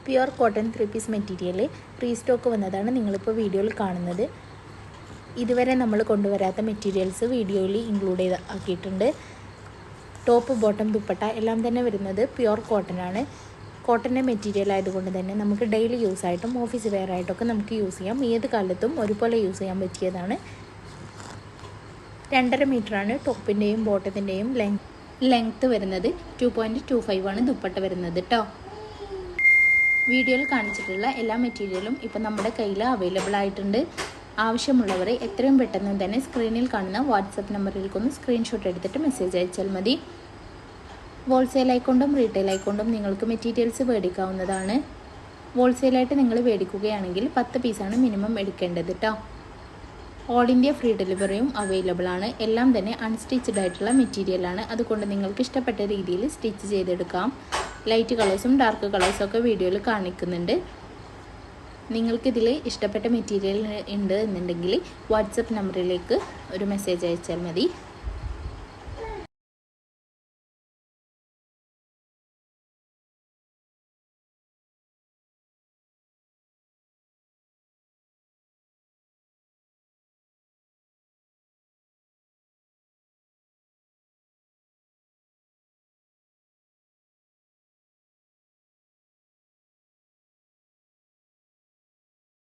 Pure cotton 3 piece material restock വന്നതാണ് നിങ്ങളിപ്പോൾ വീഡിയോയിൽ കാണുന്നത്. ഇതുവരെ നമ്മൾ കൊണ്ടുവരാത്ത മെറ്റീരിയൽസ് വീഡിയോയിൽ ഇൻക്ലൂഡ് ആക്കിയിട്ടുണ്ട്. ടോപ്പ് ബോട്ടം ദുപ്പട്ട എല്ലാം തന്നെ വരുന്നത് പ്യുർ കോട്ടൺ ആണ്. കോട്ടൻ്റെ മെറ്റീരിയൽ ആയതുകൊണ്ട് തന്നെ നമുക്ക് ഡെയിലി യൂസ് ആയിട്ടും ഓഫീസ് വെയർ ആയിട്ടൊക്കെ നമുക്ക് യൂസ് ചെയ്യാം. ഏത് കാലത്തും ഒരുപോലെ യൂസ് ചെയ്യാൻ പറ്റിയതാണ്. 2.5 മീറ്ററാണ് ടോപ്പിൻ്റെയും ബോട്ടത്തിൻ്റെയും ലെങ്ത്ത് വരുന്നത്. 2.25 ആണ് ദുപ്പട്ട വരുന്നത് കേട്ടോ. വീഡിയോയിൽ കാണിച്ചിട്ടുള്ള എല്ലാ മെറ്റീരിയലും ഇപ്പം നമ്മുടെ കയ്യിൽ അവൈലബിൾ ആയിട്ടുണ്ട്. ആവശ്യമുള്ളവർ എത്രയും പെട്ടെന്ന് തന്നെ സ്ക്രീനിൽ കാണുന്ന വാട്സപ്പ് നമ്പറിലേക്കൊന്ന് സ്ക്രീൻഷോട്ട് എടുത്തിട്ട് മെസ്സേജ് അയച്ചാൽ മതി. ഹോൾസെയിൽ ആയിക്കൊണ്ടും റീറ്റെയിൽ ആയിക്കൊണ്ടും നിങ്ങൾക്ക് മെറ്റീരിയൽസ് മേടിക്കാവുന്നതാണ്. ഹോൾസെയിലായിട്ട് നിങ്ങൾ മേടിക്കുകയാണെങ്കിൽ 10 പീസാണ് മിനിമം എടുക്കേണ്ടത് കേട്ടോ. ഓൾ ഇന്ത്യ ഫ്രീ ഡെലിവറിയും അവൈലബിൾ ആണ്. എല്ലാം തന്നെ അൺസ്റ്റിച്ചഡ് ആയിട്ടുള്ള മെറ്റീരിയലാണ്. അതുകൊണ്ട് നിങ്ങൾക്ക് ഇഷ്ടപ്പെട്ട രീതിയിൽ സ്റ്റിച്ച് ചെയ്തെടുക്കാം. ലൈറ്റ് കളേഴ്സും ഡാർക്ക് കളേഴ്സും ഒക്കെ വീഡിയോയിൽ കാണിക്കുന്നുണ്ട്. നിങ്ങൾക്കിതിൽ ഇഷ്ടപ്പെട്ട മെറ്റീരിയൽ ഉണ്ട് എന്നുണ്ടെങ്കിൽ വാട്സപ്പ് നമ്പറിലേക്ക് ഒരു മെസ്സേജ് അയച്ചാൽ മതി.